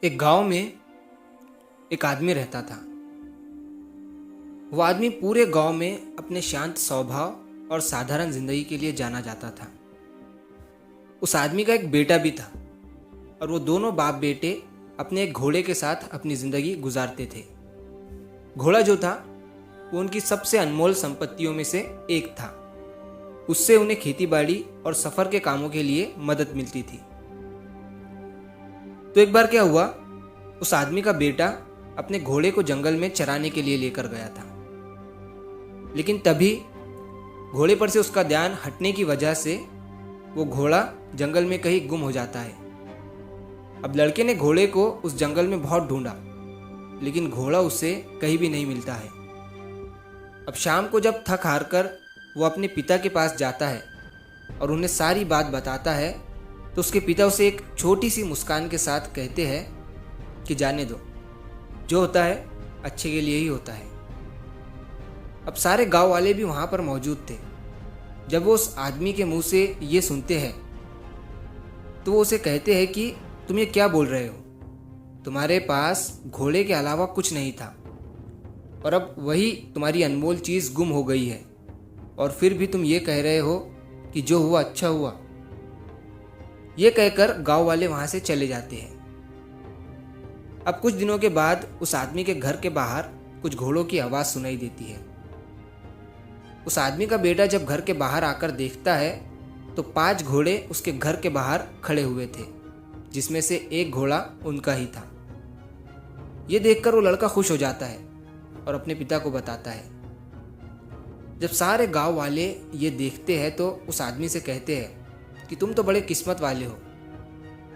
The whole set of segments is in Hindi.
एक गांव में एक आदमी रहता था। वो आदमी पूरे गांव में अपने शांत स्वभाव और साधारण जिंदगी के लिए जाना जाता था। उस आदमी का एक बेटा भी था और वो दोनों बाप बेटे अपने एक घोड़े के साथ अपनी जिंदगी गुजारते थे। घोड़ा जो था वो उनकी सबसे अनमोल संपत्तियों में से एक था। उससे उन्हें खेती बाड़ी और सफर के कामों के लिए मदद मिलती थी। तो एक बार क्या हुआ, उस आदमी का बेटा अपने घोड़े को जंगल में चराने के लिए लेकर गया था, लेकिन तभी घोड़े पर से उसका ध्यान हटने की वजह से वो घोड़ा जंगल में कहीं गुम हो जाता है। अब लड़के ने घोड़े को उस जंगल में बहुत ढूंढा, लेकिन घोड़ा उसे कहीं भी नहीं मिलता है। अब शाम को जब थक हार कर वो अपने पिता के पास जाता है और उन्हें सारी बात बताता है, तो उसके पिता उसे एक छोटी सी मुस्कान के साथ कहते हैं कि जाने दो, जो होता है अच्छे के लिए ही होता है। अब सारे गांव वाले भी वहां पर मौजूद थे। जब वो उस आदमी के मुंह से ये सुनते हैं तो वो उसे कहते हैं कि तुम ये क्या बोल रहे हो, तुम्हारे पास घोड़े के अलावा कुछ नहीं था और अब वही तुम्हारी अनमोल चीज़ गुम हो गई है, और फिर भी तुम ये कह रहे हो कि जो हुआ अच्छा हुआ। ये कहकर गांव वाले वहां से चले जाते हैं। अब कुछ दिनों के बाद उस आदमी के घर के बाहर कुछ घोड़ों की आवाज़ सुनाई देती है। उस आदमी का बेटा जब घर के बाहर आकर देखता है तो 5 घोड़े उसके घर के बाहर खड़े हुए थे, जिसमें से एक घोड़ा उनका ही था। ये देखकर वो लड़का खुश हो जाता है और अपने पिता को बताता है। जब सारे गांव वाले ये देखते हैं तो उस आदमी से कहते हैं कि तुम तो बड़े किस्मत वाले हो,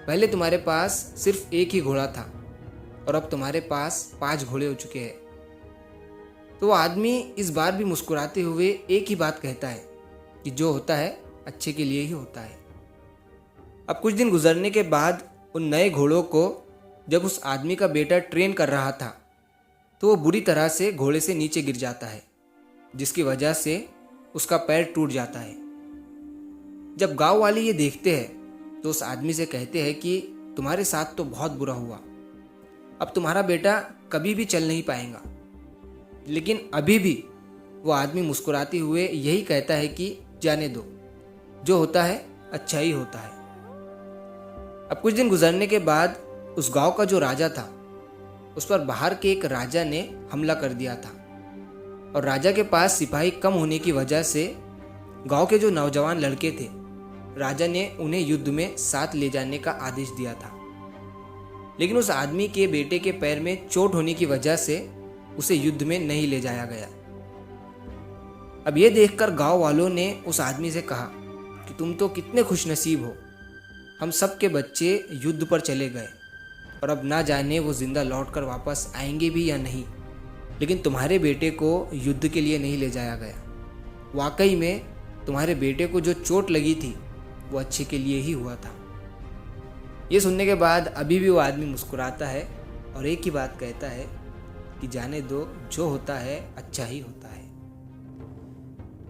पहले तुम्हारे पास सिर्फ एक ही घोड़ा था और अब तुम्हारे पास 5 घोड़े हो चुके हैं। तो वो आदमी इस बार भी मुस्कुराते हुए एक ही बात कहता है कि जो होता है अच्छे के लिए ही होता है। अब कुछ दिन गुजरने के बाद उन नए घोड़ों को जब उस आदमी का बेटा ट्रेन कर रहा था तो वो बुरी तरह से घोड़े से नीचे गिर जाता है, जिसकी वजह से उसका पैर टूट जाता है। जब गांव वाले ये देखते हैं तो उस आदमी से कहते हैं कि तुम्हारे साथ तो बहुत बुरा हुआ, अब तुम्हारा बेटा कभी भी चल नहीं पाएगा। लेकिन अभी भी वो आदमी मुस्कुराते हुए यही कहता है कि जाने दो, जो होता है अच्छा ही होता है। अब कुछ दिन गुजरने के बाद उस गांव का जो राजा था, उस पर बाहर के एक राजा ने हमला कर दिया था, और राजा के पास सिपाही कम होने की वजह से गांव के जो नौजवान लड़के थे, राजा ने उन्हें युद्ध में साथ ले जाने का आदेश दिया था। लेकिन उस आदमी के बेटे के पैर में चोट होने की वजह से उसे युद्ध में नहीं ले जाया गया। अब यह देखकर गांव वालों ने उस आदमी से कहा कि तुम तो कितने खुशनसीब हो, हम सब के बच्चे युद्ध पर चले गए और अब ना जाने वो जिंदा लौटकर वापस आएंगे भी या नहीं, लेकिन तुम्हारे बेटे को युद्ध के लिए नहीं ले जाया गया। वाकई में तुम्हारे बेटे को जो चोट लगी थी वो अच्छे के लिए ही हुआ था। ये सुनने के बाद अभी भी वो आदमी मुस्कुराता है और एक ही बात कहता है कि जाने दो, जो होता है अच्छा ही होता है।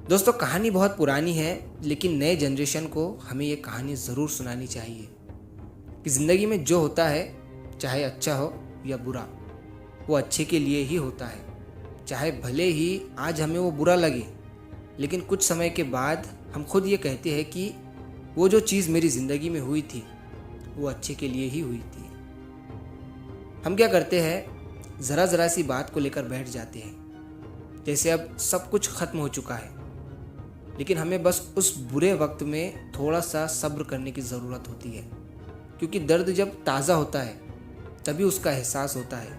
दोस्तों, कहानी बहुत पुरानी है, लेकिन नए जनरेशन को हमें ये कहानी ज़रूर सुनानी चाहिए कि ज़िंदगी में जो होता है, चाहे अच्छा हो या बुरा, वो अच्छे के लिए ही होता है। चाहे भले ही आज हमें वो बुरा लगे, लेकिन कुछ समय के बाद हम खुद ये कहते हैं कि वो जो चीज़ मेरी ज़िंदगी में हुई थी वो अच्छे के लिए ही हुई थी। हम क्या करते हैं, ज़रा ज़रा सी बात को लेकर बैठ जाते हैं, जैसे अब सब कुछ ख़त्म हो चुका है, लेकिन हमें बस उस बुरे वक्त में थोड़ा सा सब्र करने की ज़रूरत होती है, क्योंकि दर्द जब ताज़ा होता है तभी उसका एहसास होता है।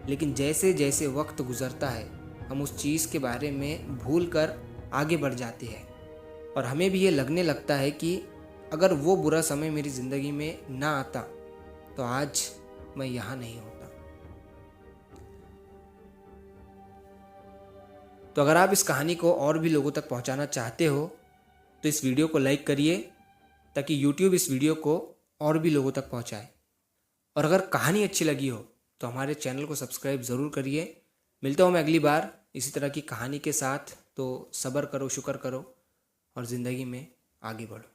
लेकिन जैसे जैसे वक्त गुज़रता है हम उस चीज़ के बारे में भूल कर आगे बढ़ जाते हैं, और हमें भी ये लगने लगता है कि अगर वो बुरा समय मेरी ज़िंदगी में ना आता तो आज मैं यहाँ नहीं होता। तो अगर आप इस कहानी को और भी लोगों तक पहुँचाना चाहते हो तो इस वीडियो को लाइक करिए, ताकि YouTube इस वीडियो को और भी लोगों तक पहुँचाए। और अगर कहानी अच्छी लगी हो तो हमारे चैनल को सब्सक्राइब ज़रूर करिए। मिलता हूँ मैं अगली बार इसी तरह की कहानी के साथ। तो सब्र करो, शुक्र करो और ज़िंदगी में आगे बढ़ो।